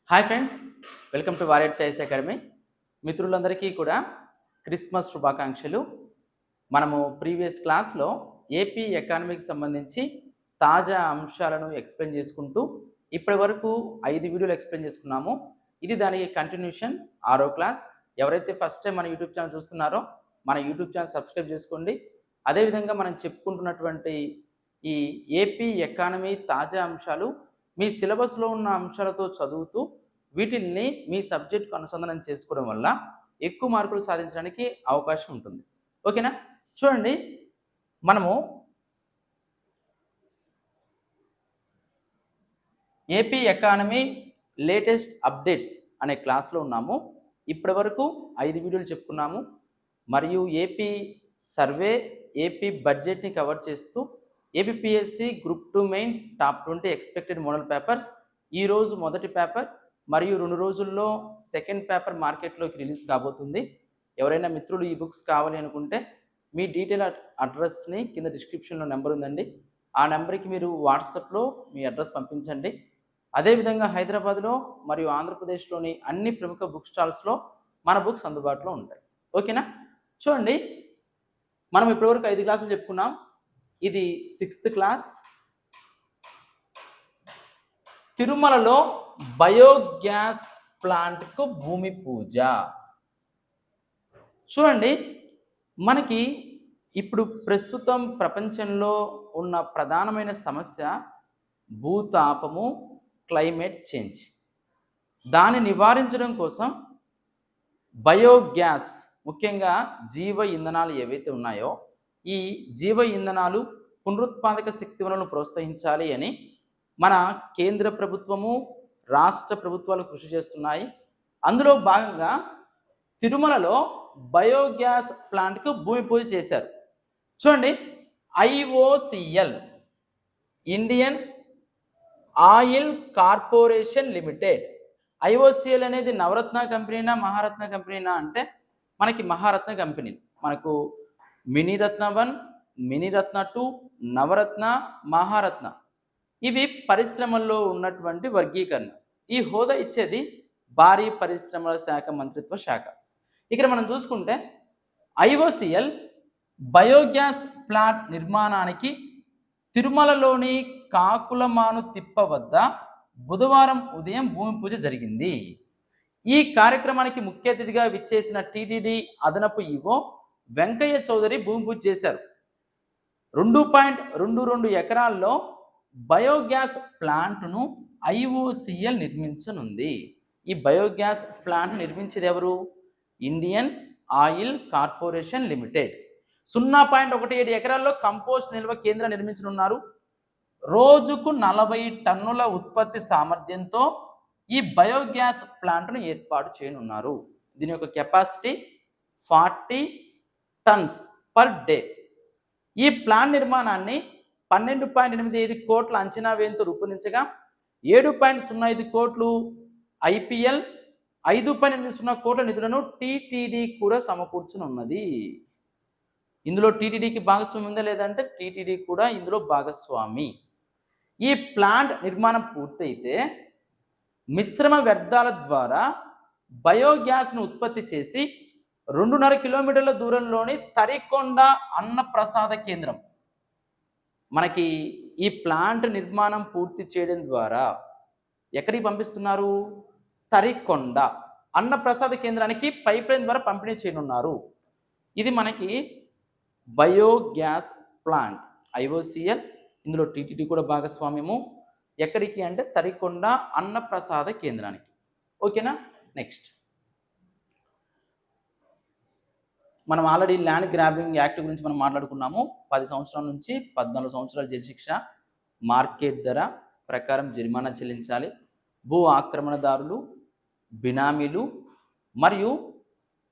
Hi friends, welcome to Warrior Choice Academy. మిత్రులందరికీ కూడా Christmas శుభాకాంక్షలు. మనము ప్రీవియస్ క్లాస్లో ఏపీ ఎకానమీకి సంబంధించి తాజా అంశాలను ఎక్స్ప్లెయిన్ చేసుకుంటూ ఇప్పటి వరకు 5 వీడియోలు ఎక్స్ప్లెయిన్ చేసుకున్నాము. ఇది దానికి కంటిన్యూషన్ 6వ క్లాస్. ఎవరైతే ఫస్ట్ టైం మన యూట్యూబ్ ఛానల్ చూస్తున్నారో మన యూట్యూబ్ ఛానల్ సబ్స్క్రైబ్ చేసుకోండి. అదేవిధంగా మనం చెప్పుకుంటున్నటువంటి ఈ ఏపీ ఎకానమీ తాజా అంశాలు మీ సిలబస్లో ఉన్న అంశాలతో చదువుతూ వీటిల్ని మీ సబ్జెక్ట్కు అనుసంధానం చేసుకోవడం వల్ల ఎక్కువ మార్కులు సాధించడానికి అవకాశం ఉంటుంది. ఓకేనా? చూడండి, మనము ఏపీ ఎకానమీ లేటెస్ట్ అప్డేట్స్ అనే క్లాస్లో ఉన్నాము. ఇప్పటి వరకు 5 వీడియోలు చెప్పుకున్నాము మరియు ఏపీ సర్వే, ఏపీ బడ్జెట్ని కవర్ చేస్తూ APSC group 2 mains top 20 expected model papers ఈరోజు మొదటి పేపర్ మరియు 2 రోజుల్లో సెకండ్ పేపర్ మార్కెట్లోకి రిలీజ్ కాబోతుంది. ఎవరైనా మిత్రులు ఈ బుక్స్ కావాలి అనుకుంటే మీ డీటెయిల్ అడ్రస్ని కింద డిస్క్రిప్షన్లో నెంబర్ ఉందండి, ఆ నెంబర్కి మీరు వాట్సాప్లో మీ అడ్రస్ పంపించండి. అదేవిధంగా హైదరాబాద్లో మరియు ఆంధ్రప్రదేశ్లోని అన్ని ప్రముఖ బుక్ స్టాల్స్లో మన బుక్స్ అందుబాటులో ఉంటాయి. ఓకేనా? చూడండి, మనం ఇప్పటివరకు 5 క్లాసులు చెప్పుకున్నాం. ఇది 6th క్లాస్. తిరుమలలో బయోగ్యాస్ ప్లాంట్కు భూమి పూజ. చూడండి, మనకి ఇప్పుడు ప్రస్తుతం ప్రపంచంలో ఉన్న ప్రధానమైన సమస్య భూతాపము, క్లైమేట్ చేంజ్. దాన్ని నివారించడం కోసం బయోగ్యాస్, ముఖ్యంగా జీవ ఇంధనాలు ఏవైతే ఉన్నాయో ఈ జీవ ఇంధనాలు పునరుత్పాదక శక్తి వనరులను ప్రోత్సహించాలి అని మన కేంద్ర ప్రభుత్వము, రాష్ట్ర ప్రభుత్వాలు కృషి చేస్తున్నాయి. అందులో భాగంగా తిరుమలలో బయోగ్యాస్ ప్లాంట్కు భూమి పూజ చేశారు. చూడండి, IOCL Indian oil corporation limited. IOCL అనేది నవరత్న కంపెనీనా మహారత్న కంపెనీనా అంటే మనకి మహారత్న కంపెనీ. మనకు మినీరత్న 1, మినీరత్న 2, నవరత్న, మహారత్న, ఇవి పరిశ్రమల్లో ఉన్నటువంటి వర్గీకరణ. ఈ హోదా ఇచ్చేది భారీ పరిశ్రమల శాఖ మంత్రిత్వ శాఖ. ఇక్కడ మనం చూసుకుంటే IOCL బయోగ్యాస్ ప్లాంట్ నిర్మాణానికి తిరుమలలోని కాకులమాను తిప్ప వద్ద బుధవారం ఉదయం భూమి పూజ జరిగింది. ఈ కార్యక్రమానికి ముఖ్య అతిథిగా విచ్చేసిన టీటీడీ అదనపు ఈవో వెంకయ్య చౌదరి భూమి పూజ చేశారు. 2.22 ఎకరాల్లో బయోగ్యాస్ ప్లాంట్ను IOCL నిర్మించనుంది. ఈ బయోగ్యాస్ ప్లాంట్ నిర్మించేది ఎవరు? Indian oil corporation limited. 0.17 ఎకరాల్లో కంపోస్ట్ నిల్వ కేంద్రం నిర్మించనున్నారు. రోజుకు 40 టన్నుల ఉత్పత్తి సామర్థ్యంతో ఈ బయోగ్యాస్ ప్లాంట్ను ఏర్పాటు చేయనున్నారు. దీని యొక్క కెపాసిటీ 40 టన్స్ పర్ డే. ఈ ప్లాంట్ నిర్మాణాన్ని 12.85 కోట్ల అంచనా వ్యయంతో రూపొందించగా 7.05 కోట్లు IPL, 5.80 కోట్ల నిధులను టీటీడీ కూడా సమకూర్చనున్నది. ఇందులో టీటీడీకి భాగస్వామి ఉందా లేదంటే టీటీడీ కూడా ఇందులో భాగస్వామి. ఈ ప్లాంట్ నిర్మాణం పూర్తయితే మిశ్రమ వ్యర్థాల ద్వారా బయోగ్యాస్ను ఉత్పత్తి చేసి 2.5 కిలోమీటర్ల దూరంలోని తరికొండ అన్నప్రసాద కేంద్రం, మనకి ఈ ప్లాంట్ నిర్మాణం పూర్తి చేయడం ద్వారా ఎక్కడికి పంపిస్తున్నారు? తరికొండ అన్నప్రసాద కేంద్రానికి పైప్ లైన్ ద్వారా పంపిణీ చేయనున్నారు. ఇది మనకి బయోగ్యాస్ ప్లాంట్ IOCL, ఇందులో టీటీడీ కూడా భాగస్వామ్యము. ఎక్కడికి అంటే తరికొండ అన్నప్రసాద కేంద్రానికి. ఓకేనా? నెక్స్ట్, మనం ఆల్రెడీ ల్యాండ్ గ్రాబింగ్ యాక్ట్ గురించి మనం మాట్లాడుకున్నాము. 10 సంవత్సరాల నుంచి 14 సంవత్సరాల జైలు శిక్ష, మార్కెట్ ధర ప్రకారం జరిమానా చెల్లించాలి. భూ ఆక్రమణదారులు, బినామీలు మరియు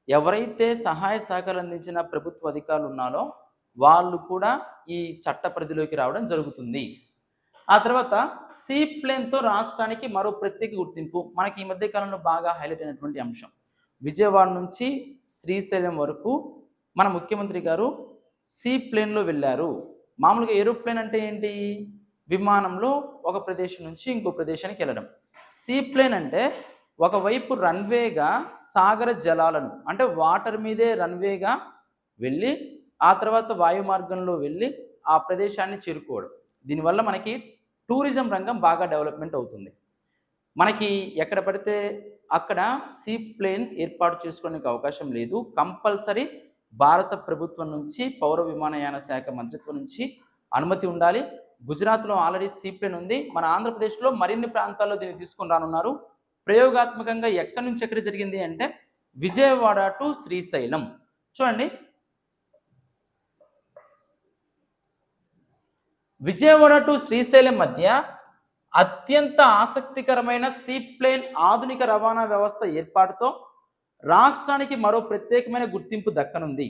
ఎవరైతే సహాయ సహకారం అందించిన ప్రభుత్వ అధికారులు ఉన్నారో వాళ్ళు కూడా ఈ చట్ట పరిధిలోకి రావడం జరుగుతుంది. ఆ తర్వాత సీ ప్లేన్తో రాష్ట్రానికి మరో ప్రత్యేక గుర్తింపు. మనకి ఈ మధ్య కాలంలో బాగా హైలైట్ అయినటువంటి అంశం. విజయవాడ నుంచి శ్రీశైలం వరకు మన ముఖ్యమంత్రి గారు సీ ప్లేన్లో వెళ్ళారు. మామూలుగా ఏరోప్లేన్ అంటే ఏంటి? విమానంలో ఒక ప్రదేశం నుంచి ఇంకో ప్రదేశానికి వెళ్ళడం. సీప్లేన్ అంటే ఒకవైపు రన్వేగా సాగర జలాలను అంటే వాటర్ మీదే రన్వేగా వెళ్ళి ఆ తర్వాత వాయు మార్గంలో వెళ్ళి ఆ ప్రదేశాన్ని చేరుకోవడం. దీనివల్ల మనకి టూరిజం రంగం బాగా డెవలప్మెంట్ అవుతుంది. మనకి ఎక్కడ పడితే అక్కడ సీప్లేన్ ఏర్పాటు చేసుకోవడానికి అవకాశం లేదు. కంపల్సరీ భారత ప్రభుత్వం నుంచి పౌర విమానయాన శాఖ మంత్రిత్వం నుంచి అనుమతి ఉండాలి. గుజరాత్లో ఆల్రెడీ సీప్లేన్ ఉంది. మన ఆంధ్రప్రదేశ్లో మరిన్ని ప్రాంతాల్లో దీన్ని తీసుకొని రానున్నారు. ప్రయోగాత్మకంగా ఎక్కడి నుంచి ఎక్కడ జరిగింది అంటే విజయవాడ టు శ్రీశైలం. చూడండి, విజయవాడ టు శ్రీశైలం మధ్య అత్యంత ఆసక్తికరమైన సీప్లేన్ ఆధునిక రవాణా వ్యవస్థ ఏర్పాటుతో రాష్ట్రానికి మరో ప్రత్యేకమైన గుర్తింపు దక్కనుంది.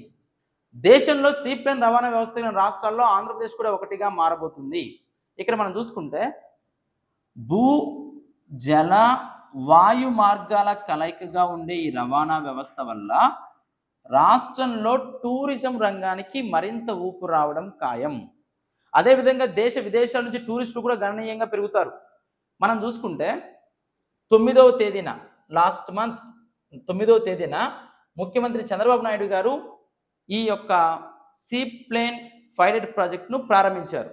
దేశంలో సీప్లేన్ రవాణా వ్యవస్థ ఉన్న రాష్ట్రాల్లో ఆంధ్రప్రదేశ్ కూడా ఒకటిగా మారబోతుంది. ఇక్కడ మనం చూసుకుంటే భూ జల వాయు మార్గాల కలయికగా ఉండే ఈ రవాణా వ్యవస్థ వల్ల రాష్ట్రంలో టూరిజం రంగానికి మరింత ఊపు రావడం ఖాయం. అదేవిధంగా దేశ విదేశాల నుంచి టూరిస్టులు కూడా గణనీయంగా పెరుగుతారు. మనం చూసుకుంటే 9వ తేదీన లాస్ట్ మంత్ 9వ తేదీన ముఖ్యమంత్రి చంద్రబాబు నాయుడు గారు ఈ యొక్క సీప్లేన్ పైలట్ ప్రాజెక్టును ప్రారంభించారు.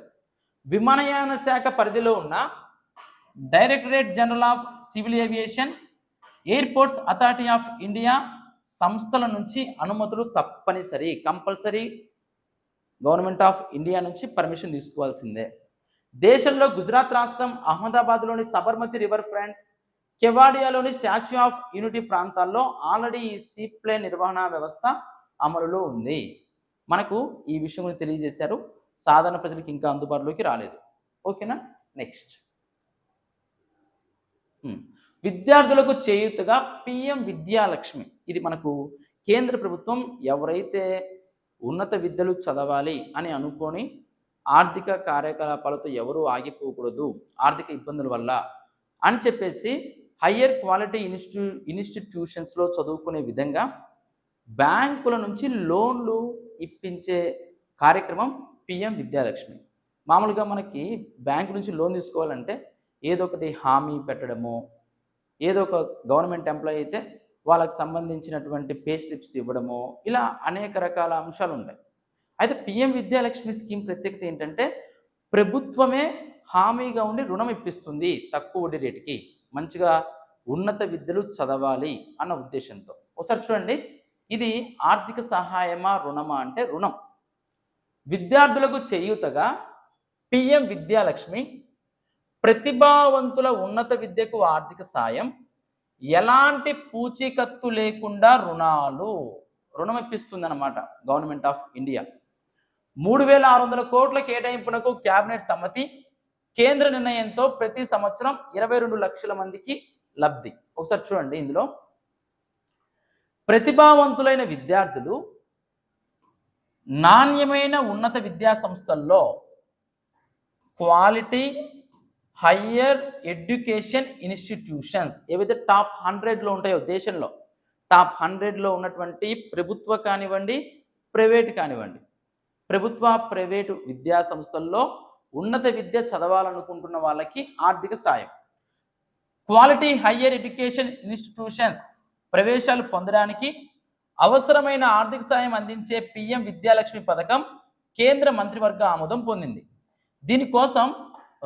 విమానయాన శాఖ పరిధిలో ఉన్న directorate general of civil aviation, airports authority of India సంస్థల నుంచి అనుమతులు తప్పనిసరి, కంపల్సరీ గవర్నమెంట్ ఆఫ్ ఇండియా నుంచి పర్మిషన్ తీసుకోవాల్సిందే. దేశంలో గుజరాత్ రాష్ట్రం అహ్మదాబాద్లోని సబర్మతి రివర్ ఫ్రంట్, కెవాడియాలోని స్టాచ్యూ ఆఫ్ యూనిటీ ప్రాంతాల్లో ఆల్రెడీ ఈ సీప్లేన్ నిర్వహణ వ్యవస్థ అమలులో ఉంది. మనకు ఈ విషయం గురించి తెలియజేశారు. సాధారణ ప్రజలకు ఇంకా అందుబాటులోకి రాలేదు. ఓకేనా? నెక్స్ట్, విద్యార్థులకు చేయూతగా పిఎం విద్యాలక్ష్మి. ఇది మనకు కేంద్ర ప్రభుత్వం ఎవరైతే ఉన్నత విద్యలు చదవాలి అని అనుకొని ఆర్థిక కార్యకలాపాలతో ఎవరూ ఆగిపోకూడదు ఆర్థిక ఇబ్బందుల వల్ల అని చెప్పేసి హయ్యర్ క్వాలిటీ ఇన్స్టిట్యూషన్స్లో చదువుకునే విధంగా బ్యాంకుల నుంచి లోన్లు ఇప్పించే కార్యక్రమం పిఎం విద్యాలక్ష్మి. మామూలుగా మనకి బ్యాంకు నుంచి లోన్ తీసుకోవాలంటే ఏదో ఒకటి హామీ పెట్టడమో, ఏదో ఒక గవర్నమెంట్ ఎంప్లాయీ అయితే వాళ్ళకి సంబంధించినటువంటి పే స్లిప్స్ ఇవ్వడమో, ఇలా అనేక రకాల అంశాలు ఉంటాయి. అయితే పిఎం విద్యాలక్ష్మి స్కీమ్ ప్రత్యేకత ఏంటంటే ప్రభుత్వమే హామీగా ఉండి రుణం ఇప్పిస్తుంది తక్కువ వడ్డీ రేటుకి, మంచిగా ఉన్నత విద్యలు చదవాలి అన్న ఉద్దేశంతో. ఒకసారి చూడండి, ఇది ఆర్థిక సహాయమా రుణమా అంటే రుణం. విద్యార్థులకు చేయూతగా పిఎం విద్యాలక్ష్మి ప్రతిభావంతుల ఉన్నత విద్యకు ఆర్థిక సాయం, ఎలాంటి పూచీకత్తు లేకుండా రుణం ఇప్పిస్తుంది అన్నమాట గవర్నమెంట్ ఆఫ్ ఇండియా. 3600 కోట్ల కేటాయింపునకు కేబినెట్ సమ్మతి. కేంద్ర నిర్ణయంతో ప్రతి సంవత్సరం 22 లక్షల మందికి లబ్ధి. ఒకసారి చూడండి, ఇందులో ప్రతిభావంతులైన విద్యార్థులు నాణ్యమైన ఉన్నత విద్యా సంస్థల్లో క్వాలిటీ హయ్యర్ ఎడ్యుకేషన్ ఇన్స్టిట్యూషన్స్ ఏవైతే టాప్ 100లో ఉంటాయో దేశంలో, టాప్ 100లో ఉన్నటువంటి ప్రభుత్వ కానివ్వండి ప్రైవేట్ కానివ్వండి, ప్రభుత్వ ప్రైవేటు విద్యా సంస్థల్లో ఉన్నత విద్య చదవాలనుకుంటున్న వాళ్ళకి ఆర్థిక సాయం. క్వాలిటీ హయ్యర్ ఎడ్యుకేషన్ ఇన్స్టిట్యూషన్స్ ప్రవేశాలు పొందడానికి అవసరమైన ఆర్థిక సాయం అందించే పిఎం విద్యాలక్ష్మి పథకం కేంద్ర మంత్రివర్గ ఆమోదం పొందింది. దీనికోసం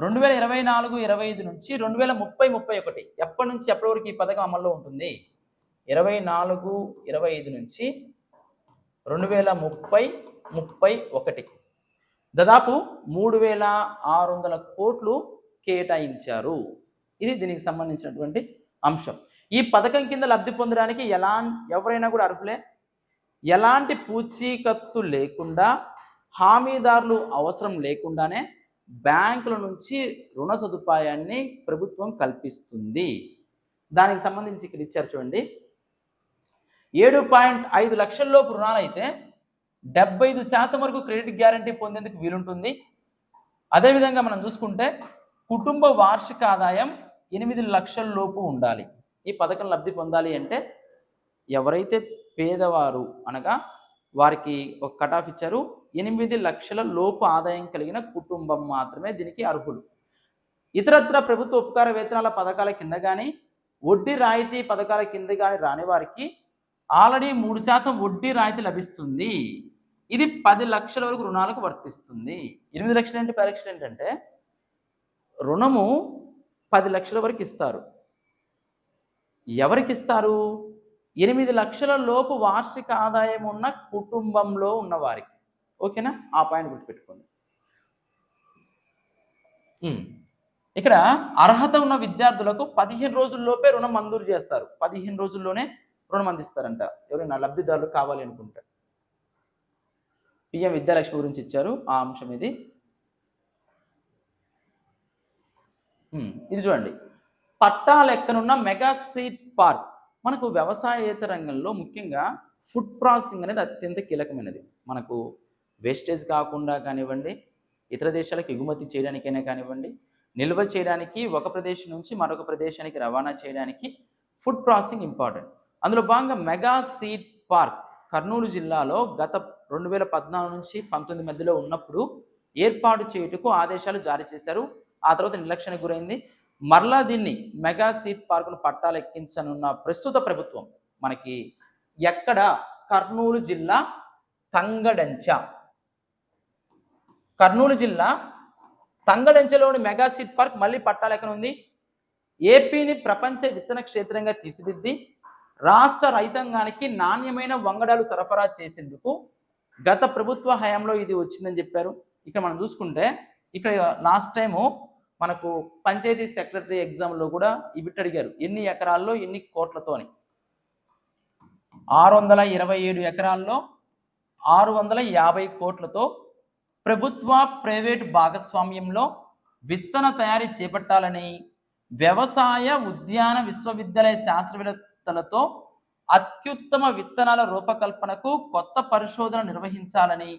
2024-25 నుంచి 2030-31 ఎప్పటి నుంచి ఎప్పటి వరకు ఈ పథకం అమల్లో ఉంటుంది? 24-25 నుంచి 2030-31 దాదాపు 3600 కోట్లు కేటాయించారు. ఇది దీనికి సంబంధించినటువంటి అంశం. ఈ పథకం కింద లబ్ధి పొందడానికి ఎవరైనా కూడా అర్హులే. ఎలాంటి పూచీకత్తు లేకుండా, హామీదారులు అవసరం లేకుండానే బ్యాంకుల నుంచి రుణ సదుపాయాన్ని ప్రభుత్వం కల్పిస్తుంది. దానికి సంబంధించి ఇక్కడ ఇచ్చారు చూడండి, 7.5 లక్షల లోపు రుణాలైతే 75% వరకు క్రెడిట్ గ్యారంటీ పొందేందుకు వీలుంటుంది. అదేవిధంగా మనం చూసుకుంటే కుటుంబ వార్షిక ఆదాయం 8 లక్షల లోపు ఉండాలి. ఈ పథకం లబ్ధి పొందాలి అంటే ఎవరైతే పేదవారు అనగా వారికి ఒక కటాఫ్ ఇచ్చారు, 8 లక్షల లోపు ఆదాయం కలిగిన కుటుంబం మాత్రమే దీనికి అర్హులు. ఇతరత్ర ప్రభుత్వ ఉపకార వేతనాల పథకాల కింద కానీ వడ్డీ రాయితీ పథకాల కింద కానీ రాని వారికి ఆల్రెడీ 3% వడ్డీ రాయితీ లభిస్తుంది. ఇది 10 లక్షల వరకు రుణాలకు వర్తిస్తుంది. 8 లక్షలు ఏంటి 10 లక్షలు ఏంటంటే రుణము 10 లక్షల వరకు ఇస్తారు. ఎవరికి ఇస్తారు? 8 లక్షల లోపు వార్షిక ఆదాయం ఉన్న కుటుంబంలో ఉన్నవారికి. ఓకేనా? ఆ పాయింట్ గుర్తుపెట్టుకోండి. ఇక్కడ అర్హత ఉన్న విద్యార్థులకు 15 రోజుల్లోపే రుణం మంజూరు చేస్తారు. 15 రోజుల్లోనే రుణం అందిస్తారంట. ఎవరైనా లబ్ధిదారులు కావాలి అనుకుంటే. పిఎం విద్యాలక్ష్మి గురించి ఇచ్చారు ఆ అంశం ఇది. ఇది చూడండి, పట్టా లెక్కనున్న మెగా స్ట్రీట్ పార్క్. మనకు వ్యవసాయేతర రంగంలో ముఖ్యంగా ఫుడ్ ప్రాసెసింగ్ అనేది అత్యంత కీలకమైనది. మనకు వేస్టేజ్ కాకుండా కానివ్వండి, ఇతర దేశాలకు ఎగుమతి చేయడానికైనా కానివ్వండి, నిల్వ చేయడానికి ఒక ప్రదేశం నుంచి మరొక ప్రదేశానికి రవాణా చేయడానికి ఫుడ్ ప్రాసెసింగ్ ఇంపార్టెంట్. అందులో భాగంగా మెగా సీడ్ పార్క్ కర్నూలు జిల్లాలో గత 2014 నుంచి 19 మధ్యలో ఉన్నప్పుడు ఏర్పాటు చేయుటకు ఆదేశాలు జారీ చేశారు. ఆ తర్వాత నిర్లక్ష్యానికి గురైంది. మరలా దీన్ని మెగా సీడ్ పార్కును పట్టాలు ఎక్కించనున్న ప్రస్తుత ప్రభుత్వం మనకి ఎక్కడ? కర్నూలు జిల్లా తంగడంచ. కర్నూలు జిల్లా తంగడంచలోని మెగా సీడ్ పార్క్ మళ్ళీ పట్టాలు ఎక్కనుంది. ఏపీని ప్రపంచ విత్తన క్షేత్రంగా తీర్చిదిద్ది రాష్ట్ర రైతాంగానికి నాణ్యమైన వంగడాలు సరఫరా చేసేందుకు గత ప్రభుత్వ హయాంలో ఇది వచ్చిందని చెప్పారు. ఇక్కడ మనం చూసుకుంటే ఇక్కడ లాస్ట్ టైము మనకు పంచాయతీ సెక్రటరీ ఎగ్జామ్లో కూడా ఇవి అడిగారు, ఎన్ని ఎకరాల్లో ఎన్ని కోట్లతో అని. 627 ఎకరాల్లో 650 కోట్లతో ప్రభుత్వ ప్రైవేటు భాగస్వామ్యంలో విత్తన తయారీ చేపట్టాలని వ్యవసాయ ఉద్యాన విశ్వవిద్యాలయ శాస్త్రవేత్తలతో అత్యుత్తమ విత్తనాల రూపకల్పనకు కొత్త పరిశోధన నిర్వహించాలని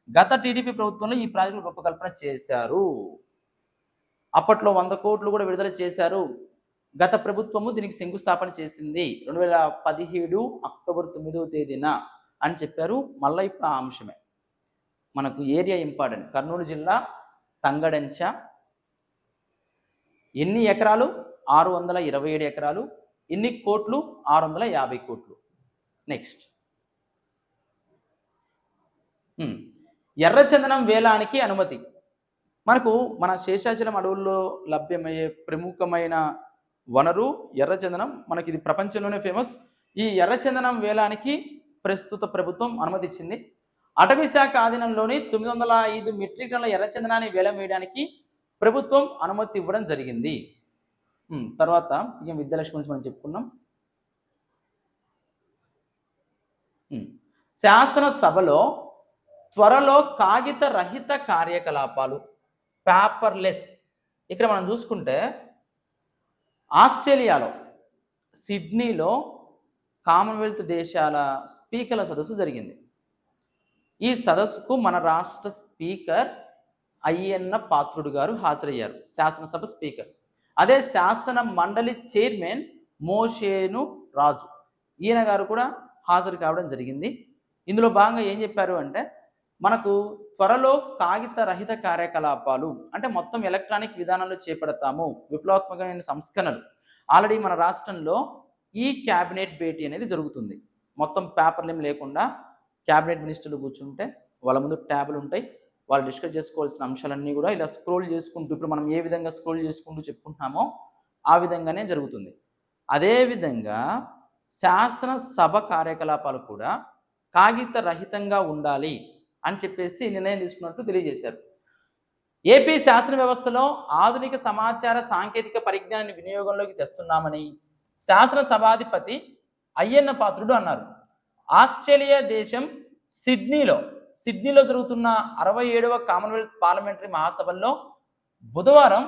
గత టీడీపీ ప్రభుత్వంలో ఈ ప్రాజెక్టు రూపకల్పన చేశారు. అప్పట్లో 100 కోట్లు కూడా విడుదల చేశారు. గత ప్రభుత్వము దీనికి శంకుస్థాపన చేసింది 2017 అక్టోబర్ 9వ తేదీన అని చెప్పారు. మళ్ళీ ఇప్పుడు ఆ అంశమే మనకు ఏరియా ఇంపార్టెంట్. కర్నూలు జిల్లా తంగడంచ ఎన్ని ఎకరాలు? 627 ఎకరాలు. ఎన్ని కోట్లు? 650 కోట్లు. నెక్స్ట్, ఎర్రచందనం వేలానికి అనుమతి. మనకు మన శేషాచలం అడవుల్లో లభ్యమయ్యే ప్రముఖమైన వనరు ఎర్రచందనం. మనకి ఇది ప్రపంచంలోనే ఫేమస్. ఈ ఎర్రచందనం వేలానికి ప్రస్తుత ప్రభుత్వం అనుమతి ఇచ్చింది. అటవీ శాఖ ఆధీనంలోని 905 మెట్రిక్ టన్నుల ఎర్రచందనాన్ని వేలం వేయడానికి ప్రభుత్వం అనుమతి ఇవ్వడం జరిగింది. తర్వాత పిఎం విద్యాలక్ష్మి గురించి మనం చెప్పుకున్నాం. శాసనసభలో త్వరలో కాగిత రహిత కార్యకలాపాలు, పేపర్లెస్. ఇక్కడ మనం చూసుకుంటే ఆస్ట్రేలియాలో సిడ్నీలో కామన్వెల్త్ దేశాల స్పీకర్ల సదస్సు జరిగింది. ఈ సదస్సుకు మన రాష్ట్ర స్పీకర్ అయ్యన్న పాత్రుడు గారు హాజరయ్యారు, శాసనసభ స్పీకర్. అదే శాసన మండలి చైర్మన్ మోషేను రాజు ఈయన గారు కూడా హాజరు కావడం జరిగింది. ఇందులో భాగంగా ఏం చెప్పారు అంటే మనకు త్వరలో కాగిత రహిత కార్యకలాపాలు అంటే మొత్తం ఎలక్ట్రానిక్ విధానంలో చేపడతాము, విప్లవాత్మకమైన సంస్కరణలు. ఆల్రెడీ మన రాష్ట్రంలో ఈ క్యాబినెట్ భేటీ అనేది జరుగుతుంది. మొత్తం పేపర్లు ఏం లేకుండా క్యాబినెట్ మినిస్టర్లు కూర్చుంటే వాళ్ళ ముందు ట్యాబ్లు ఉంటాయి, వాళ్ళు డిస్కస్ చేసుకోవాల్సిన అంశాలన్నీ కూడా ఇలా స్క్రోల్ చేసుకుంటూ, ఇప్పుడు మనం ఏ విధంగా స్క్రోల్ చేసుకుంటూ చెప్పుకుంటున్నామో ఆ విధంగానే జరుగుతుంది. అదేవిధంగా శాసనసభ కార్యకలాపాలు కూడా కాగిత రహితంగా ఉండాలి అని చెప్పేసి నిర్ణయం తీసుకున్నట్టు తెలియజేశారు. ఏపీ శాసన వ్యవస్థలో ఆధునిక సమాచార సాంకేతిక పరిజ్ఞానాన్ని వినియోగంలోకి తెస్తున్నామని శాసనసభాధిపతి అయ్యన్న పాత్రుడు అన్నారు. ఆస్ట్రేలియా దేశం సిడ్నీలో జరుగుతున్న 67వ కామన్వెల్త్ పార్లమెంటరీ మహాసభల్లో బుధవారం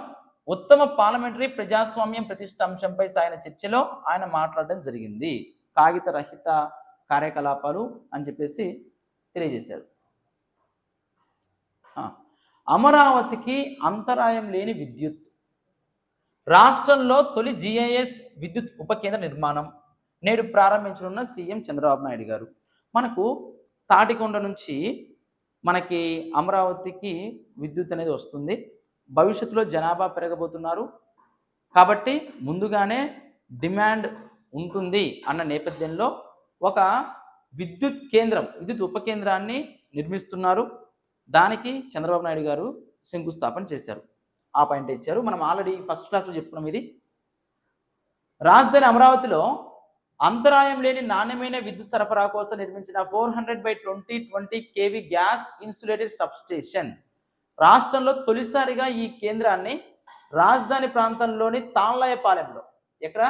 ఉత్తమ పార్లమెంటరీ ప్రజాస్వామ్యం ప్రతిష్ట అంశంపై సాగిన చర్చలో ఆయన మాట్లాడడం జరిగింది. కాగిత రహిత కార్యకలాపాలు అని చెప్పేసి తెలియజేశారు. అమరావతికి అంతరాయం లేని విద్యుత్. రాష్ట్రంలో తొలి జిఐఎస్ విద్యుత్ ఉప కేంద్ర నిర్మాణం నేడు ప్రారంభించనున్న సీఎం చంద్రబాబు నాయుడు గారు. మనకు తాటికొండ నుంచి మనకి అమరావతికి విద్యుత్ అనేది వస్తుంది. భవిష్యత్తులో జనాభా పెరగబోతున్నారు కాబట్టి ముందుగానే డిమాండ్ ఉంటుంది అన్న నేపథ్యంలో ఒక విద్యుత్ ఉప కేంద్రాన్ని నిర్మిస్తున్నారు. దానికి చంద్రబాబు నాయుడు గారు శంకుస్థాపన చేశారు. ఆ పాయింట్ ఇచ్చారు. మనం ఆల్రెడీ ఫస్ట్ క్లాస్లో చెప్పుకున్నాం. ఇది రాజధాని అమరావతిలో అంతరాయం లేని నాణ్యమైన విద్యుత్ సరఫరా కోసం నిర్మించిన 400/20 kV గ్యాస్ ఇన్సులేటెడ్ సబ్స్టేషన్. రాష్ట్రంలో తొలిసారిగా ఈ కేంద్రాన్ని రాజధాని ప్రాంతంలోని తాళ్ళాయపాలెంలో, ఎక్కడ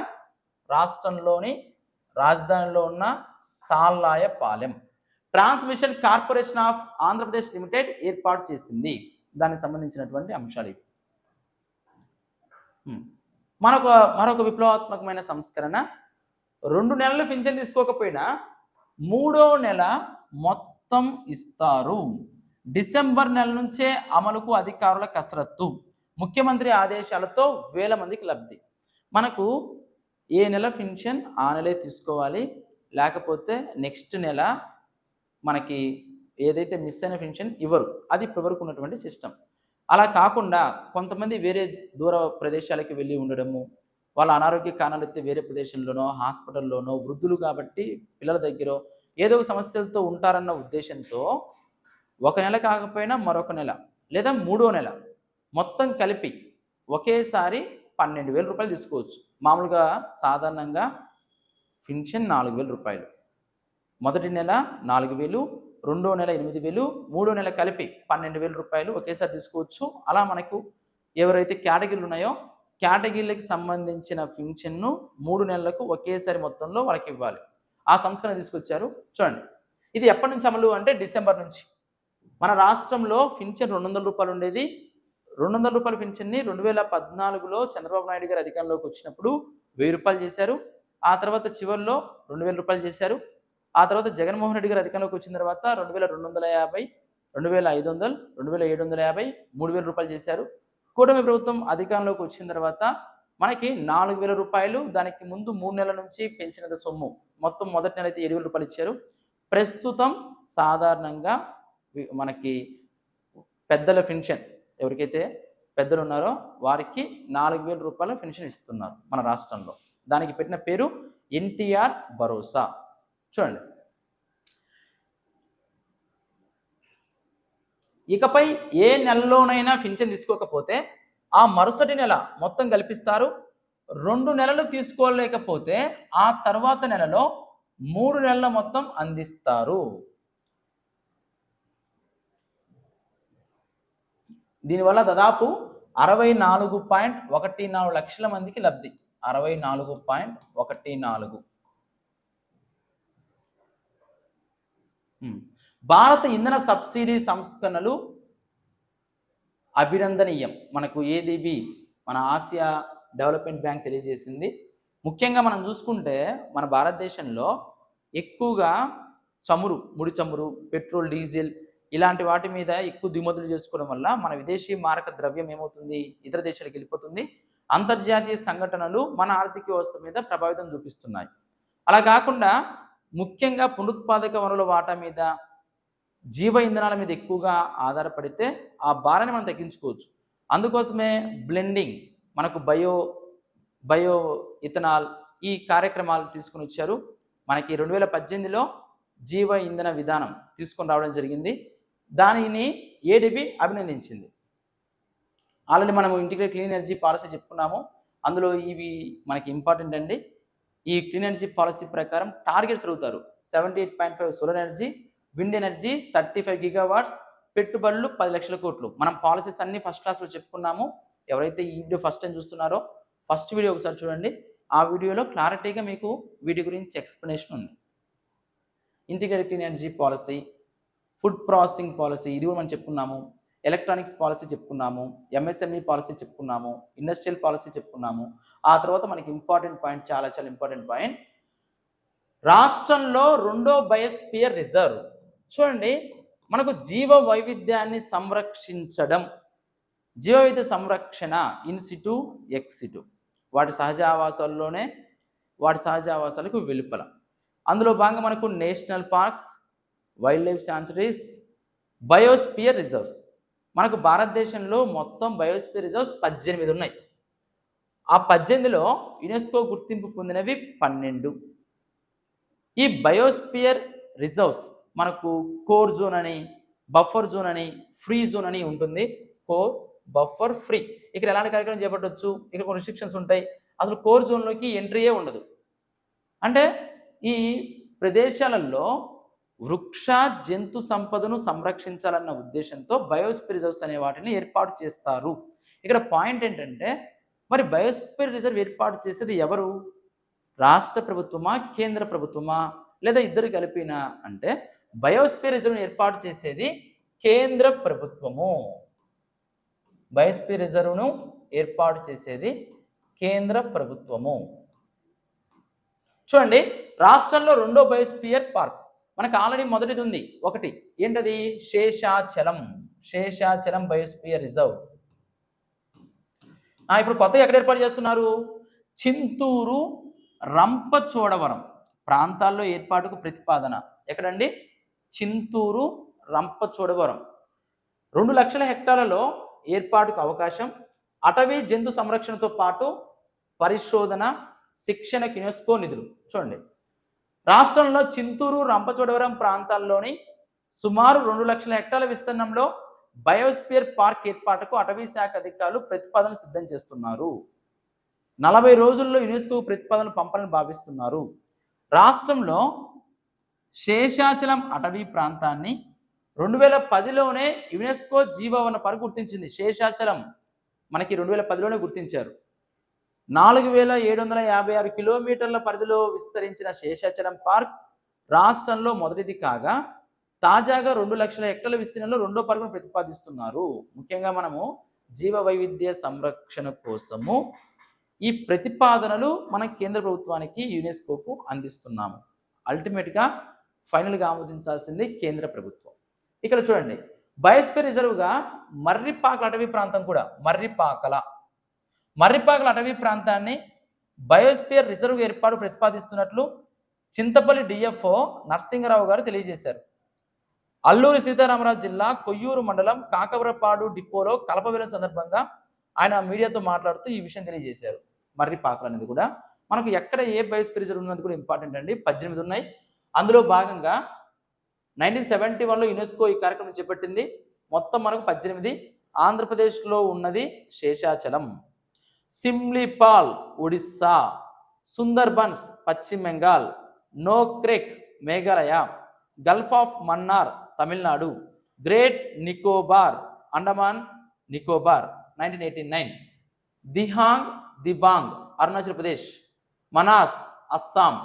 రాజధానిలో ఉన్న Tallayapalem transmission corporation of Andhra Pradesh limited ఏర్పాటు చేసింది. దానికి సంబంధించినటువంటి అంశాలు ఇవి. మరొక విప్లవాత్మకమైన సంస్కరణ, 2 నెలలు పింఛన్ తీసుకోకపోయినా 3వ నెల మొత్తం ఇస్తారు. డిసెంబర్ నెల నుంచే అమలుకు అధికారుల కసరత్తు. ముఖ్యమంత్రి ఆదేశాలతో వేల మందికి లబ్ధి. మనకు ఏ నెల పింఛన్ ఆ నెలే తీసుకోవాలి, లేకపోతే నెక్స్ట్ నెల మనకి ఏదైతే మిస్ అయిన పింఛన్ ఇవ్వరు. అది ఇప్పటివరకు ఉన్నటువంటి సిస్టమ్. అలా కాకుండా కొంతమంది వేరే దూర ప్రదేశాలకి వెళ్ళి ఉండడము, వాళ్ళ అనారోగ్య కారణాలు అయితే వేరే ప్రదేశంలోనో హాస్పిటల్లోనో, వృద్ధులు కాబట్టి పిల్లల దగ్గర ఏదో ఒక సమస్యలతో ఉంటారన్న ఉద్దేశంతో ఒక నెల కాకపోయినా మరొక నెల లేదా 3వ నెల మొత్తం కలిపి ఒకేసారి 12,000 రూపాయలు తీసుకోవచ్చు. మామూలుగా సాధారణంగా పింఛన్ 4,000 రూపాయలు. మొదటి నెల 4,000, 2వ నెల 8,000, 3వ నెల కలిపి 12,000 రూపాయలు ఒకేసారి తీసుకోవచ్చు. అలా మనకు ఎవరైతే కేటగిరీలు ఉన్నాయో కేటగిరీలకు సంబంధించిన పింఛన్ను 3 నెలలకు ఒకేసారి మొత్తంలో వాళ్ళకి ఇవ్వాలి. ఆ సంస్కరణ తీసుకొచ్చారు. చూడండి, ఇది ఎప్పటి నుంచి అమలు అంటే డిసెంబర్ నుంచి. మన రాష్ట్రంలో పింఛన్ 200 రూపాయలు ఉండేది. 200 రూపాయల పింఛన్ని 2014లో చంద్రబాబు నాయుడు గారు అధికారంలోకి వచ్చినప్పుడు 1000 రూపాయలు చేశారు. ఆ తర్వాత చివరిలో 2,000 రూపాయలు చేశారు. ఆ తర్వాత జగన్మోహన్ రెడ్డి గారు అధికారంలోకి వచ్చిన తర్వాత 2,250, 2,500, 2,750, 3,000 రూపాయలు చేశారు. కూటమి ప్రభుత్వం అధికారంలోకి వచ్చిన తర్వాత మనకి 4,000 రూపాయలు, దానికి ముందు 3 నెలల నుంచి పెంచినంత సొమ్ము మొత్తం మొదటి నెల అయితే 7,000 రూపాయలు ఇచ్చారు. ప్రస్తుతం సాధారణంగా మనకి పెద్దల పెన్షన్, ఎవరికైతే పెద్దలు ఉన్నారో వారికి 4,000 రూపాయల పెన్షన్ ఇస్తున్నారు మన రాష్ట్రంలో. దానికి పెట్టిన పేరు ఎన్టీఆర్ భరోసా. చూడండి, ఇకపై ఏ నెలలోనైనా పింఛన్ తీసుకోకపోతే ఆ మరుసటి నెల మొత్తం కల్పిస్తారు. 2 నెలలు తీసుకోలేకపోతే ఆ తర్వాత నెలలో 3 నెలల మొత్తం అందిస్తారు. దీనివల్ల దాదాపు 64.14 లక్షల మందికి లబ్ధి. 64.14. భారత ఇంధన సబ్సిడీ సంస్కరణలు అభినందనీయం. మనకు ఏడీబీ, మన ఆసియా డెవలప్మెంట్ బ్యాంక్ తెలియజేసింది. ముఖ్యంగా మనం చూసుకుంటే మన భారతదేశంలో ఎక్కువగా ముడి చమురు, పెట్రోల్, డీజిల్ ఇలాంటి వాటి మీద ఎక్కువ దిగుమతులు చేసుకోవడం వల్ల మన విదేశీ మారక ద్రవ్యం ఏమవుతుంది, ఇతర దేశాలకు వెళ్ళిపోతుంది. అంతర్జాతీయ సంఘటనలు మన ఆర్థిక వ్యవస్థ మీద ప్రభావితం చూపిస్తున్నాయి. అలా కాకుండా ముఖ్యంగా పునరుత్పాదక వనరుల వాటా మీద, జీవ ఇంధనాల మీద ఎక్కువగా ఆధారపడితే ఆ భారాన్ని మనం తగ్గించుకోవచ్చు. అందుకోసమే బ్లెండింగ్, మనకు బయో ఇథనాల్ ఈ కార్యక్రమాలు తీసుకుని వచ్చారు. మనకి 2018లో జీవ ఇంధన విధానం తీసుకొని రావడం జరిగింది. దానిని ఏడీబీ అభినందించింది. ఆల్రెడీ మనము ఇంటిగ్రేటెడ్ క్లీన్ ఎనర్జీ పాలసీ చెప్పుకున్నాము. అందులో ఇవి మనకి ఇంపార్టెంట్ అండి. ఈ క్లీన్ ఎనర్జీ పాలసీ ప్రకారం టార్గెట్స్ అడుగుతారు. 78.5 solar energy, wind energy 35 gigawatts, పెట్టుబడులు 10 లక్షల కోట్లు. మనం పాలసీస్ అన్ని ఫస్ట్ క్లాస్లో చెప్పుకున్నాము. ఎవరైతే ఈ వీడియో ఫస్ట్ టైం చూస్తున్నారో ఫస్ట్ వీడియో ఒకసారి చూడండి. ఆ వీడియోలో క్లారిటీగా మీకు వీటి గురించి ఎక్స్ప్లెనేషన్ ఉంది. Integrated clean energy policy, food processing policy ఇది కూడా మనం చెప్పుకున్నాము. ఎలక్ట్రానిక్స్ పాలసీ చెప్పుకున్నాము, ఎంఎస్ఎంఈ పాలసీ చెప్పుకున్నాము, ఇండస్ట్రియల్ పాలసీ చెప్పుకున్నాము. ఆ తర్వాత మనకి ఇంపార్టెంట్ పాయింట్, చాలా ఇంపార్టెంట్ పాయింట్, రాష్ట్రంలో 2వ బయోస్పియర్ రిజర్వ్. చూడండి, మనకు జీవ వైవిధ్యాన్ని సంరక్షించడం, జీవ వైవిధ్య సంరక్షణ ఇన్సిటు, ఎక్సిటు, వాటి సహజ ఆవాసాల్లోనే, వాటి సహజ ఆవాసాలకు వెలుపల. అందులో భాగంగా మనకు national parks, wild life sanctuaries, biosphere reserves. మనకు భారతదేశంలో మొత్తం బయోస్పియర్ రిజర్వ్స్ 18 ఉన్నాయి. ఆ 18లో యునెస్కో గుర్తింపు పొందినవి 12. ఈ బయోస్పియర్ రిజర్వ్స్ మనకు కోర్ జోన్ అని, బఫర్ జోన్ అని, ఫ్రీ జోన్ అని ఉంటుంది. Core, buffer, free. ఇక్కడ ఎలాంటి కార్యక్రమం చేపట్టవచ్చు, ఇక్కడ కొన్ని రిస్ట్రిక్షన్స్ ఉంటాయి. అసలు కోర్ జోన్లోకి ఎంట్రీయే ఉండదు. అంటే ఈ ప్రదేశాలలో వృక్ష జంతు సంపదను సంరక్షించాలన్న ఉద్దేశంతో బయోస్పియర్ రిజర్వ్స్ అనే వాటిని ఏర్పాటు చేస్తారు. ఇక్కడ పాయింట్ ఏంటంటే, మరి బయోస్పియర్ రిజర్వ్ ఏర్పాటు చేసేది ఎవరు? రాష్ట్ర ప్రభుత్వమా, కేంద్ర ప్రభుత్వమా, లేదా ఇద్దరు కలిపినా అంటే బయోస్పియర్ రిజర్వ్ను ఏర్పాటు చేసేది కేంద్ర ప్రభుత్వము. బయోస్పియర్ రిజర్వ్ను ఏర్పాటు చేసేది కేంద్ర ప్రభుత్వము. చూడండి, రాష్ట్రంలో రెండో బయోస్పియర్ పార్క్ మనకు ఆల్రెడీ మొదటిది ఉంది. ఒకటి ఏంటది? Seshachalam biosphere reserve. ఇప్పుడు కొత్తగా ఎక్కడ ఏర్పాటు చేస్తున్నారు? చింతూరు, రంపచోడవరం ప్రాంతాల్లో ఏర్పాటుకు ప్రతిపాదన. ఎక్కడండి? చింతూరు, రంపచోడవరం. 2 లక్షల హెక్టార్లలో ఏర్పాటుకు అవకాశం. అటవీ జంతు సంరక్షణతో పాటు పరిశోధన, శిక్షణకు యునెస్కో నిధులు. చూడండి, రాష్ట్రంలో చింతూరు, రంపచోడవరం ప్రాంతాల్లోని సుమారు 2 లక్షల హెక్టార్ల విస్తీర్ణంలో బయోస్పియర్ పార్క్ ఏర్పాటుకు అటవీ శాఖ అధికారులు ప్రతిపాదనలు సిద్ధం చేస్తున్నారు. 40 రోజుల్లో యునెస్కో ప్రతిపాదనలు పంపాలని భావిస్తున్నారు. రాష్ట్రంలో శేషాచలం అటవీ ప్రాంతాన్ని 2010లోనే యునెస్కో జీవవన పార్క్ గుర్తించింది. శేషాచలం మనకి 2010లోనే గుర్తించారు. 4756 కిలోమీటర్ల పరిధిలో విస్తరించిన శేషాచలం పార్క్ రాష్ట్రంలో మొదటిది కాగా, తాజాగా 2 లక్షల హెక్టార్ల విస్తీర్ణంలో రెండో పార్కును ప్రతిపాదిస్తున్నారు. ముఖ్యంగా మనము జీవ వైవిధ్య సంరక్షణ కోసము ఈ ప్రతిపాదనలు మనం కేంద్ర ప్రభుత్వానికి, యునెస్కోకు అందిస్తున్నాము. అల్టిమేట్గా ఫైనల్గా ఆమోదించాల్సింది కేంద్ర ప్రభుత్వం. ఇక్కడ చూడండి, బయోస్పియర్ రిజర్వ్గా మర్రిపాకల అటవీ ప్రాంతం కూడా, మర్రిపాకల అటవీ ప్రాంతాన్ని బయోస్పియర్ రిజర్వ్ ఏర్పాటు ప్రతిపాదిస్తున్నట్లు చింతపల్లి డిఎఫ్ఓ నరసింగరావు గారు తెలియజేశారు. అల్లూరి సీతారామరాజు జిల్లా కొయ్యూరు మండలం కాకవరపాడు డిపోలో కలపవేలం సందర్భంగా ఆయన మీడియాతో మాట్లాడుతూ ఈ విషయం తెలియజేశారు. మర్రిపాకలు అనేది కూడా మనకు ఎక్కడ ఏ బయోస్పియర్ రిజర్వ్ ఉన్నది కూడా ఇంపార్టెంట్ అండి. 18 ఉన్నాయి. అందులో భాగంగా 1971లో యునెస్కో ఈ కార్యక్రమం చేపట్టింది. మొత్తం మనకు 18. ఆంధ్రప్రదేశ్లో ఉన్నది Seshachalam, Simlipal Odisha, Sundarbans Paschim Bengal, Nokrek Meghalaya, gulf of Mannar Tamil Nadu, great Nicobar Andaman Nicobar 1989, Dibang Arunachal Pradesh, Manas Assam,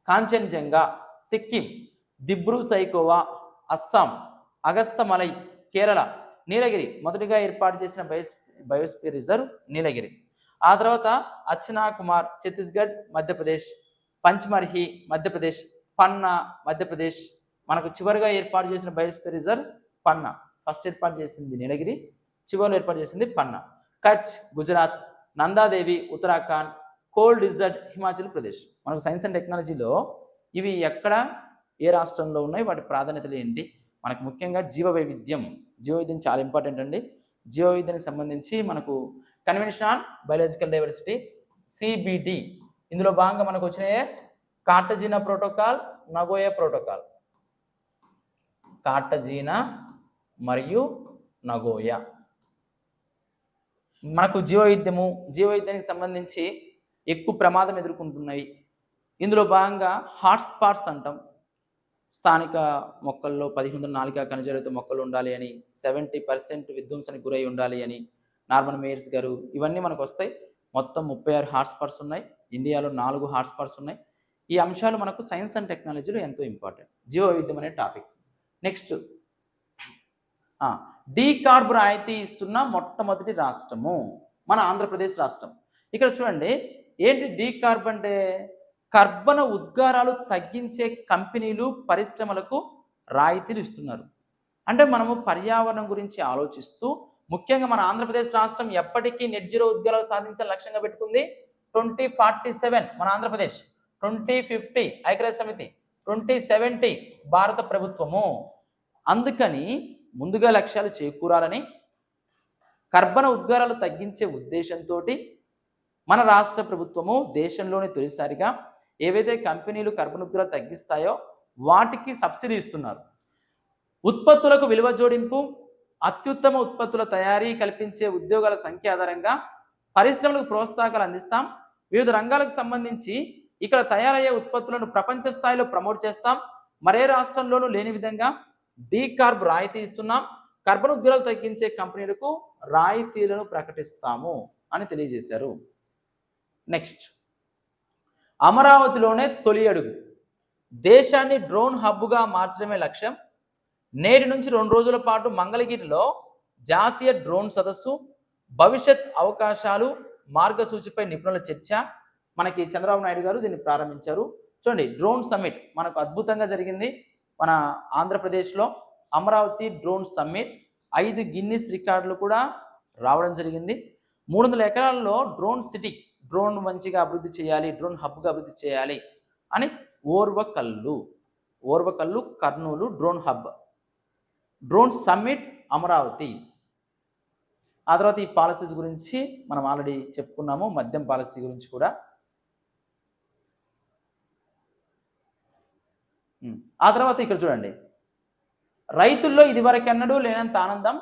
Kanchenjunga Sikkim, Dibru Saikhowa Assam, Agasthyamalai Kerala, Nilgiri మొదటిగా ఏర్పాటు చేసిన బయోస్పియర్ రిజర్వ్ నీలగిరి. ఆ తర్వాత అచ్చనా కుమార్ ఛత్తీస్గఢ్ మధ్యప్రదేశ్, పంచ్మర్హి మధ్యప్రదేశ్, పన్నా మధ్యప్రదేశ్. మనకు చివరిగా ఏర్పాటు చేసిన బయోస్పియర్ రిజర్వ్ పన్నా. ఫస్ట్ ఏర్పాటు చేసింది నీలగిరి, చివరిలో ఏర్పాటు చేసింది పన్నా. Kutch Gujarat, Nanda Devi Uttarakhand, cold desert Himachal Pradesh. మనకు సైన్స్ అండ్ టెక్నాలజీలో ఇవి ఎక్కడ, ఏ రాష్ట్రంలో ఉన్నాయి, వాటి ప్రాధాన్యతలు ఏంటి? మనకు ముఖ్యంగా జీవ వైవిధ్యం చాలా ఇంపార్టెంట్ అండి. జీవ వైవిధ్యానికి సంబంధించి మనకు convention on biological diversity CBD, ఇందులో భాగంగా మనకు వచ్చినాయే Cartagena protocol, Nagoya protocol. Cartagena మరియు నగోయా మనకు జీవవైవిధ్యానికి సంబంధించి ఎక్కువ ప్రమాదం ఎదుర్కొంటున్నాయి. ఇందులో భాగంగా హాట్స్పాట్స్ అంటాం. స్థానిక మొక్కల్లో 11 ఖనిజాలతో మొక్కలు ఉండాలి అని, 70% విధ్వంసానికి గురై ఉండాలి అని నార్మన్ మేయర్స్ గారు, ఇవన్నీ మనకు వస్తాయి. మొత్తం 36 హాట్స్పాట్స్ ఉన్నాయి. ఇండియాలో 4 హాట్స్పాట్స్ ఉన్నాయి. ఈ అంశాలు మనకు సైన్స్ అండ్ టెక్నాలజీలో ఎంతో ఇంపార్టెంట్. జీవ వైవిధ్యం అనే టాపిక్. నెక్స్ట్, డీకార్బ్ రాయితీ ఇస్తున్న మొట్టమొదటి రాష్ట్రము మన ఆంధ్రప్రదేశ్ రాష్ట్రం. ఇక్కడ చూడండి, ఏంటి డీకార్బ్ అంటే? కర్బన ఉద్గారాలు తగ్గించే కంపెనీలు, పరిశ్రమలకు రాయితీలు ఇస్తున్నారు. అంటే మనము పర్యావరణం గురించి ఆలోచిస్తూ, ముఖ్యంగా మన ఆంధ్రప్రదేశ్ రాష్ట్రం ఎప్పటికీ నెట్ జీరో ఉద్గారాలు సాధించాలని లక్ష్యంగా పెట్టుకుంది. 2047 మన ఆంధ్రప్రదేశ్, 2050 ఐక్యరాజ్య సమితి, 2070 భారత ప్రభుత్వము. అందుకని ముందుగా లక్ష్యాలు చేకూరాలని, కర్బన ఉద్గారాలు తగ్గించే ఉద్దేశంతో మన రాష్ట్ర ప్రభుత్వము దేశంలోని తొలిసారిగా ఏవైతే కంపెనీలు కర్బన ఉద్గారాలు తగ్గిస్తాయో వాటికి సబ్సిడీ ఇస్తున్నారు. ఉత్పత్తులకు విలువ జోడింపు, అత్యుత్తమ ఉత్పత్తుల తయారీ కల్పించే ఉద్యోగాల సంఖ్య ఆధారంగా పరిశ్రమలకు ప్రోత్సాహకాలు అందిస్తాం. వివిధ రంగాలకు సంబంధించి ఇక్కడ తయారయ్యే ఉత్పత్తులను ప్రపంచ స్థాయిలో ప్రమోట్ చేస్తాం. మరే రాష్ట్రంలోనూ లేని విధంగా డీకార్బ్ రాయితీ ఇస్తున్నాం. కర్బన ఉద్గారాలు తగ్గించే కంపెనీలకు రాయితీలను ప్రకటిస్తాము అని తెలియజేశారు. నెక్స్ట్, అమరావతిలోనే తొలి అడుగు, దేశాన్ని డ్రోన్ హబ్గా మార్చడమే లక్ష్యం. నేటి నుంచి 2 రోజుల పాటు మంగళగిరిలో జాతీయ డ్రోన్ సదస్సు, భవిష్యత్ అవకాశాలు, మార్గసూచిపై నిపుణుల చర్చ. మనకి చంద్రబాబు నాయుడు గారు దీన్ని ప్రారంభించారు. చూడండి, డ్రోన్ సమ్మిట్ మనకు అద్భుతంగా జరిగింది మన ఆంధ్రప్రదేశ్లో. అమరావతి డ్రోన్ సమ్మిట్ 5 గిన్నిస్ రికార్డులు కూడా రావడం జరిగింది. 300 ఎకరాల్లో డ్రోన్ సిటీ, డ్రోన్ మంచిగా అభివృద్ధి చేయాలి, డ్రోన్ హబ్గా అభివృద్ధి చేయాలి అని Orvakal Kurnool drone hub, drone summit Amaravati. ఆ తర్వాత ఈ పాలసీస్ గురించి మనం ఆల్రెడీ చెప్పుకున్నాము, మద్యం పాలసీ గురించి కూడా. ఆ తర్వాత ఇక్కడ చూడండి, రైతుల్లో ఇదివరకెన్నడూ లేనంత ఆనందం,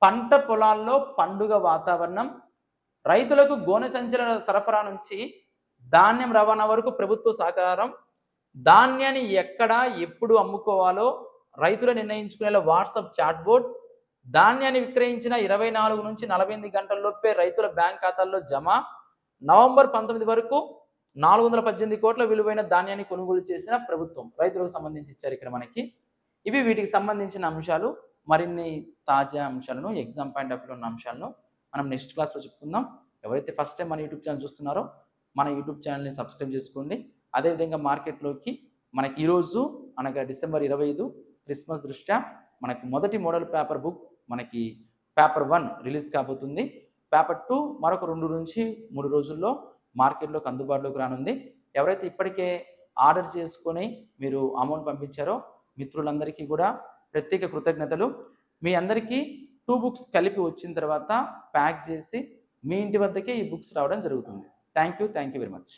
పంట పొలాల్లో పండుగ వాతావరణం. రైతులకు గోనె సంచుల సరఫరా నుంచి ధాన్యం రవాణా వరకు ప్రభుత్వ సహకారం. ధాన్యాన్ని ఎక్కడ ఎప్పుడు అమ్ముకోవాలో రైతులు నిర్ణయించుకునేలా వాట్సాప్ చాట్ బోర్డ్. ధాన్యాన్ని విక్రయించిన 24 నుంచి 48 గంటల్లోపే రైతుల బ్యాంక్ ఖాతాల్లో జమ. నవంబర్ 19 వరకు 418 కోట్ల విలువైన ధాన్యాన్ని కొనుగోలు చేసిన ప్రభుత్వం. రైతులకు సంబంధించి ఇచ్చారు ఇక్కడ మనకి. ఇవి వీటికి సంబంధించిన అంశాలు. మరిన్ని తాజా అంశాలను, ఎగ్జామ్ పాయింట్ ఆఫ్ వ్యూ ఉన్న అంశాలను మనం నెక్స్ట్ క్లాస్లో చెప్పుకుందాం. ఎవరైతే ఫస్ట్ టైం మన యూట్యూబ్ ఛానల్ చూస్తున్నారో మన యూట్యూబ్ ఛానల్ని సబ్స్క్రైబ్ చేసుకోండి. అదేవిధంగా మార్కెట్లోకి మనకి ఈరోజు అనగా డిసెంబర్ 25 క్రిస్మస్ దృష్ట్యా మనకి మొదటి మోడల్ పేపర్ బుక్ మనకి పేపర్ 1 రిలీజ్ కాబోతుంది. పేపర్ 2 మరొక 2 నుంచి 3 రోజుల్లో మార్కెట్లోకి అందుబాటులోకి రానుంది. ఎవరైతే ఇప్పటికే ఆర్డర్ చేసుకొని మీరు అమౌంట్ పంపించారో మిత్రులందరికీ కూడా ప్రత్యేక కృతజ్ఞతలు. మీ అందరికీ 2 బుక్స్ కలిపి వచ్చిన తర్వాత ప్యాక్ చేసి మీ ఇంటి వద్దకే ఈ బుక్స్ రావడం జరుగుతుంది. Thank you very much.